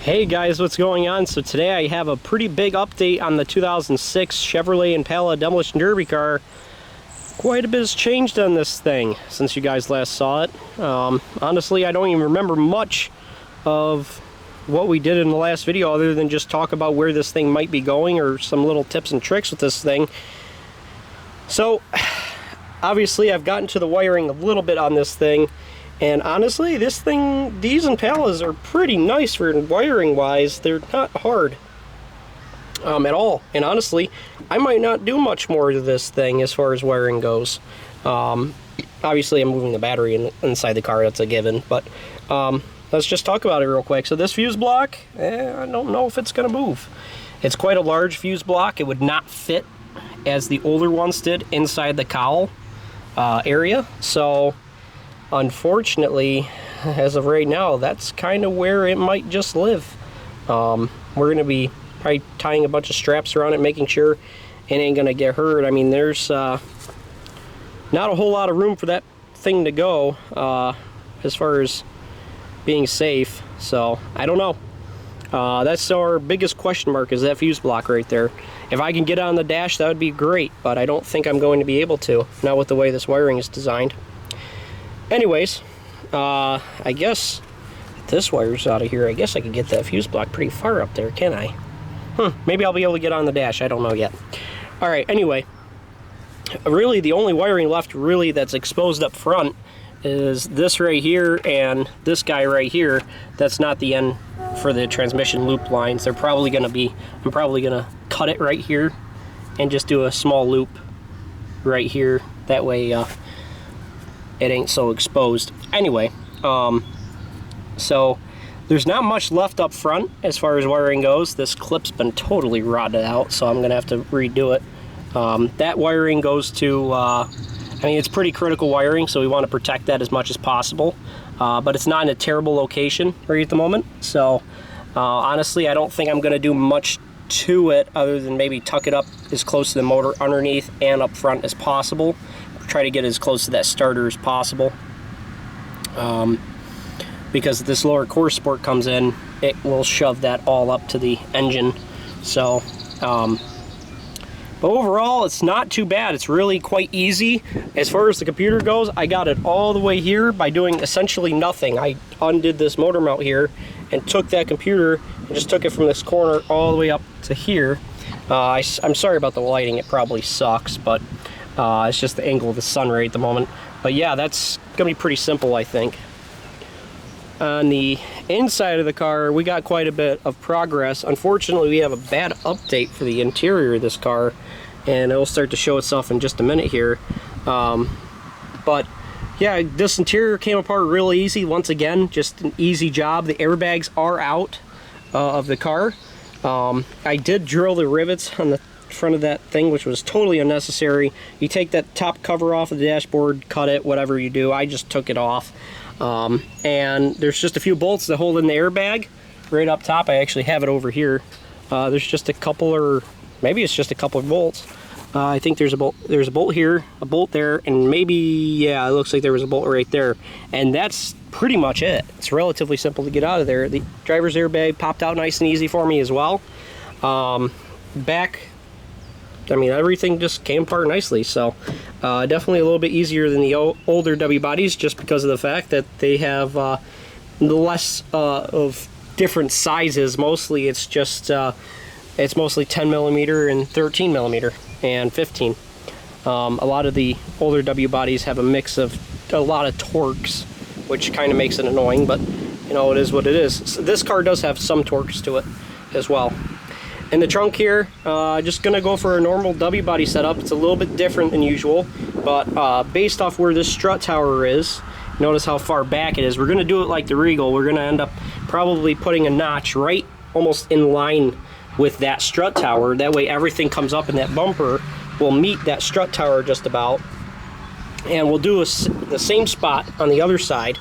Hey guys, what's going on? So today I have a pretty big update on the 2006 Chevrolet Impala Demolition Derby car. Quite a bit has changed on this thing since you guys last saw it. Honestly, I don't even remember much of what we did in the last video other than just talk about where this thing might be going or some little tips and tricks with this thing. So, obviously I've gotten to the wiring a little bit on this thing. And honestly, these Impalas are pretty nice for wiring wise. They're not hard at all. And honestly, I might not do much more to this thing as far as wiring goes. Obviously, I'm moving the battery inside the car, that's a given. But let's just talk about it real quick. So this fuse block, I don't know if it's going to move. It's quite a large fuse block. It would not fit as the older ones did inside the cowl area. So unfortunately, as of right now, that's kind of where it might just live. We're going to be probably tying a bunch of straps around it, making sure it ain't going to get hurt. I mean, there's not a whole lot of room for that thing to go as far as being safe. So, I don't know. That's our biggest question mark, is that fuse block right there. If I can get on the dash, that would be great, but I don't think I'm going to be able to, not with the way this wiring is designed. Anyways, I guess if this wire's out of here, I guess I could get that fuse block pretty far up there, can I? Maybe I'll be able to get on the dash, I don't know yet. Alright, anyway, really the only wiring left really that's exposed up front is this right here and this guy right here. That's not the end for the transmission loop lines. They're probably going to be, I'm probably going to cut it right here and just do a small loop right here. That way, it ain't so exposed. Anyway, so there's not much left up front as far as wiring goes. This clip's been totally rotted out, so I'm gonna have to redo it. That wiring goes to, I mean, it's pretty critical wiring, so we want to protect that as much as possible. But it's not in a terrible location right at the moment. So honestly, I don't think I'm gonna do much to it other than maybe tuck it up as close to the motor underneath and up front as possible. Try to get as close to that starter as possible, because if this lower core support comes in, it will shove that all up to the engine. So but overall, it's not too bad. It's really quite easy. As far as the computer goes, I got it all the way here by doing essentially nothing. I undid this motor mount here and took that computer and just took it from this corner all the way up to here. I'm sorry about the lighting, it probably sucks, but it's just the angle of the sun right at the moment. But yeah, that's gonna be pretty simple, I think. On the inside of the car, we got quite a bit of progress. Unfortunately, we have a bad update for the interior of this car, and it'll start to show itself in just a minute here. But yeah, this interior came apart real easy. Once again, just an easy job. The airbags are out of the car. I did drill the rivets on the front of that thing, which was totally unnecessary. You take that top cover off of the dashboard, cut it, whatever you do. I just took it off. And there's just a few bolts that hold in the airbag right up top. I actually have it over here. There's just a couple, or maybe it's just a couple of bolts. I think there's a bolt here, a bolt there, and maybe, yeah, it looks like there was a bolt right there. And that's pretty much it. It's relatively simple to get out of there. The driver's airbag popped out nice and easy for me as well. Back, I mean, everything just came apart nicely. So definitely a little bit easier than the older W bodies, just because of the fact that they have less of different sizes. Mostly it's just it's mostly 10 millimeter and 13 millimeter and 15. A lot of the older W bodies have a mix of a lot of torques, which kind of makes it annoying, but you know, it is what it is. So this car does have some torques to it as well. In the trunk here, just gonna go for a normal W body setup. It's a little bit different than usual, but based off where this strut tower is, notice how far back it is. We're gonna do it like the Regal. We're gonna end up probably putting a notch right almost in line with that strut tower. That way everything comes up in that bumper will meet that strut tower just about. And we'll do the same spot on the other side,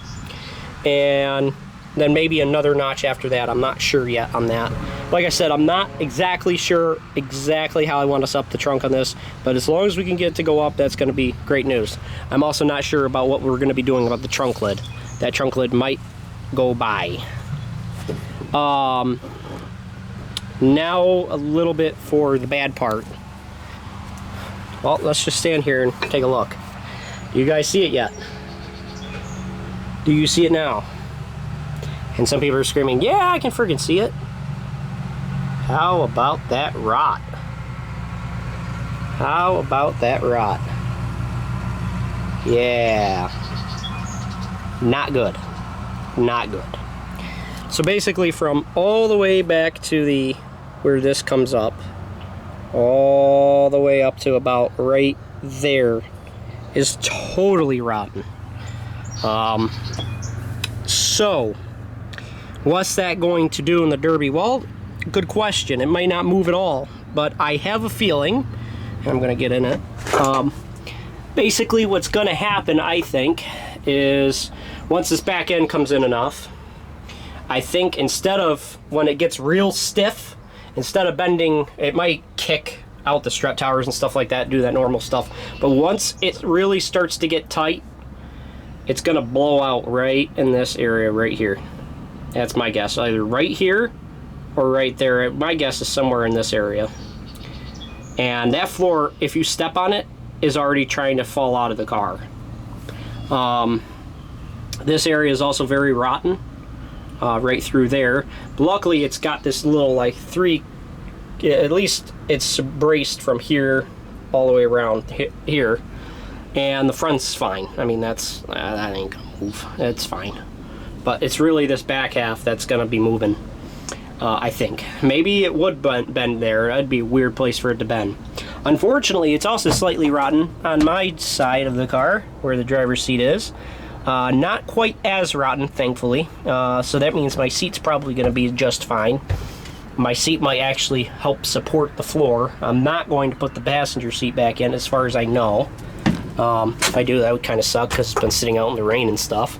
and then maybe another notch after that. I'm not sure yet on that. Like I said, I'm not exactly sure exactly how I want to set up the trunk on this, but as long as we can get it to go up, that's going to be great news. I'm also not sure about what we're going to be doing about the trunk lid. That trunk lid might go by. Now a little bit for the bad part. Well, let's just stand here and take a look. Do you guys see it yet? Do you see it now? And some people are screaming, yeah, I can freaking see it. How about that rot? How about that rot? Yeah. Not good. Not good. So basically from all the way back to the where this comes up, all the way up to about right there is totally rotten. So what's that going to do in the Derby? Well, good question. It might not move at all, but I have a feeling, and I'm gonna get in it. Basically what's gonna happen, I think, is once this back end comes in enough, I think instead of, when it gets real stiff, instead of bending, it might kick out the strut towers and stuff like that, do that normal stuff. But once it really starts to get tight, it's gonna blow out right in this area right here. That's my guess, either right here or right there. My guess is somewhere in this area. And that floor, if you step on it, is already trying to fall out of the car. This area is also very rotten. Right through there. But luckily it's got this little like at least it's braced from here all the way around here, and the front's fine. I mean, that ain't gonna move, it's fine, but it's really this back half that's gonna be moving. I think maybe it would bend there. That'd be a weird place for it to bend. Unfortunately, it's also slightly rotten on my side of the car where the driver's seat is. Not quite as rotten, thankfully, so that means my seat's probably going to be just fine. My seat might actually help support the floor. I'm not going to put the passenger seat back in, as far as I know. If I do, that would kind of suck, because it's been sitting out in the rain and stuff.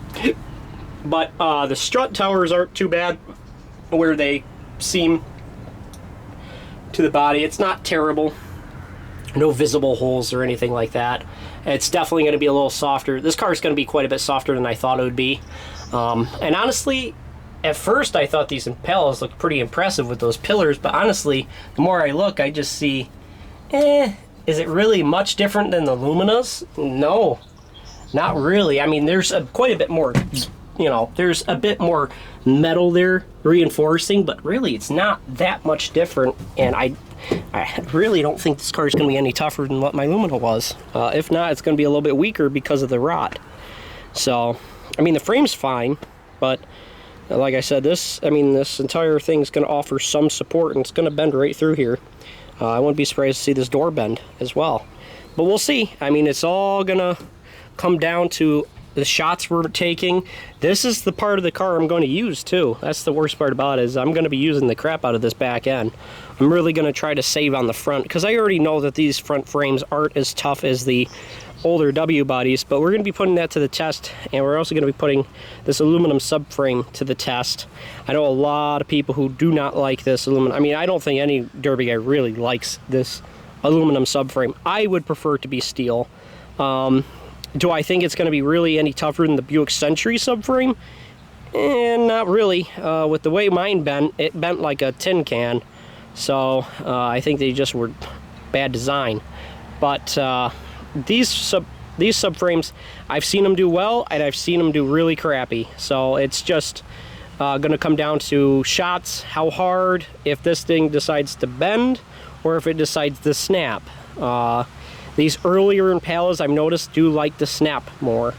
But the strut towers aren't too bad where they seam to the body. It's not terrible. No visible holes or anything like that. It's definitely going to be a little softer. This car is going to be quite a bit softer than I thought it would be. And honestly, at first I thought these Impalas looked pretty impressive with those pillars, but honestly, the more I look, I just see, is it really much different than the Luminas? No, not really. I mean, there's quite a bit more, you know, there's a bit more metal there reinforcing, but really it's not that much different, and I really don't think this car is going to be any tougher than what my Lumina was. If not, it's going to be a little bit weaker because of the rot. So, I mean, the frame's fine, but like I said, this entire thing is going to offer some support, and it's going to bend right through here. I wouldn't be surprised to see this door bend as well. But we'll see. I mean, it's all going to come down to the shots we're taking. This is the part of the car I'm going to use too. That's the worst part about it, is I'm going to be using the crap out of this back end. I'm really going to try to save on the front, because I already know that these front frames aren't as tough as the older W bodies, but we're going to be putting that to the test, and we're also going to be putting this aluminum subframe to the test. I know a lot of people who do not like this aluminum. I mean, I don't think any Derby guy really likes this aluminum subframe. I would prefer it to be steel. Do I think it's going to be really any tougher than the Buick Century subframe? Not really. With the way mine bent, it bent like a tin can. So I think they just were bad design. But these subframes, I've seen them do well, and I've seen them do really crappy. So it's just going to come down to shots, how hard, if this thing decides to bend, or if it decides to snap. These earlier Impalas, I've noticed, do like to snap more.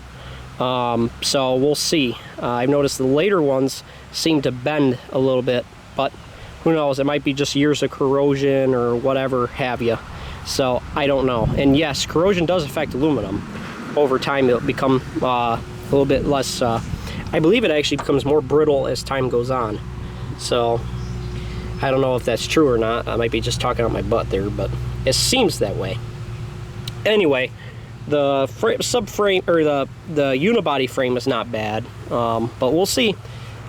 So we'll see. I've noticed the later ones seem to bend a little bit, but who knows? It might be just years of corrosion or whatever have you. So I don't know. And yes, corrosion does affect aluminum. Over time, it'll become a little bit less. I believe it actually becomes more brittle as time goes on. So I don't know if that's true or not. I might be just talking out my butt there, but it seems that way. Anyway, the subframe, or the unibody frame, is not bad, but we'll see.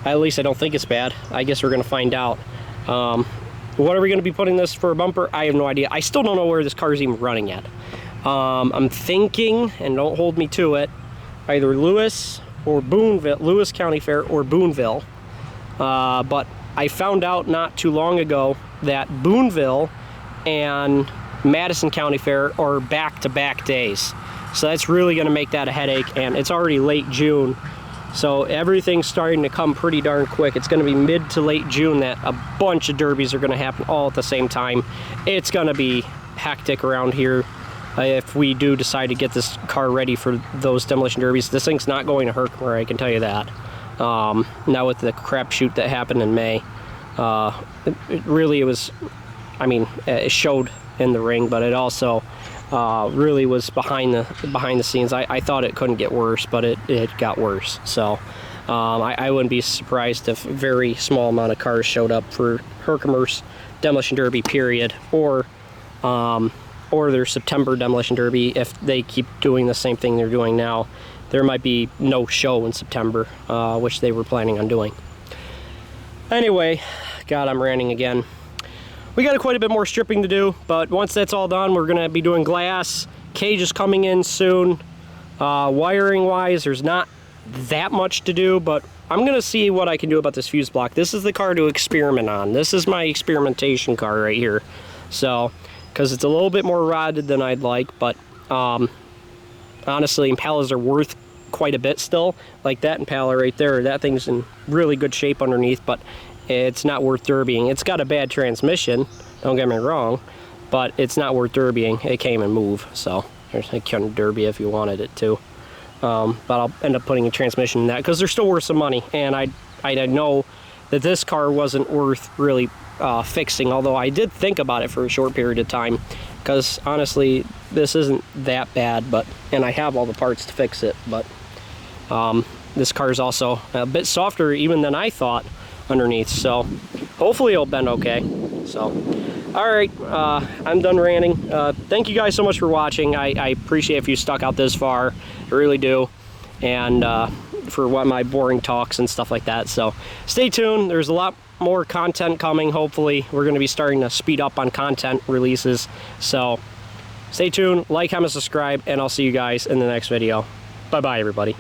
At least I don't think it's bad. I guess we're going to find out. What are we going to be putting this for a bumper? I have no idea. I still don't know where this car is even running yet. I'm thinking, and don't hold me to it, either Lewis or Boonville, Lewis County Fair or Boonville. But I found out not too long ago that Boonville and Madison County Fair are back-to-back days. So that's really going to make that a headache, and it's already late June. So everything's starting to come pretty darn quick. It's going to be mid to late June that a bunch of derbies are going to happen all at the same time. It's going to be hectic around here if we do decide to get this car ready for those demolition derbies. This thing's not going to Herkimer, I can tell you that. Now with the crapshoot that happened in May, it was, I mean, it showed in the ring, but it also really was behind the scenes. I thought it couldn't get worse, but it got worse. So I wouldn't be surprised if a very small amount of cars showed up for Herkimer's demolition derby period, or their September demolition derby. If they keep doing the same thing they're doing now, there might be no show in September, which they were planning on doing. Anyway, God, I'm ranting again. We got quite a bit more stripping to do, but once that's all done, we're gonna be doing glass. Cage is coming in soon. Wiring wise, there's not that much to do, but I'm gonna see what I can do about this fuse block. This is the car to experiment on. This is my experimentation car right here. So, because it's a little bit more rotted than I'd like, but honestly, Impalas are worth quite a bit still. Like that Impala right there, that thing's in really good shape underneath, but it's not worth derbying. It's got a bad transmission, don't get me wrong, but it's not worth derbying. It came and move, so I couldn't derby if you wanted it to. But I'll end up putting a transmission in that because they're still worth some money, and I know that this car wasn't worth really fixing, although I did think about it for a short period of time, because honestly this isn't that bad, and I have all the parts to fix it, but this car is also a bit softer even than I thought underneath, so hopefully it'll bend okay. So alright, I'm done ranting. Thank you guys so much for watching. I appreciate if you stuck out this far, I really do, and for what my boring talks and stuff like that. So stay tuned, there's a lot more content coming. Hopefully we're going to be starting to speed up on content releases, so stay tuned, like, comment, subscribe, and I'll see you guys in the next video. Bye bye everybody.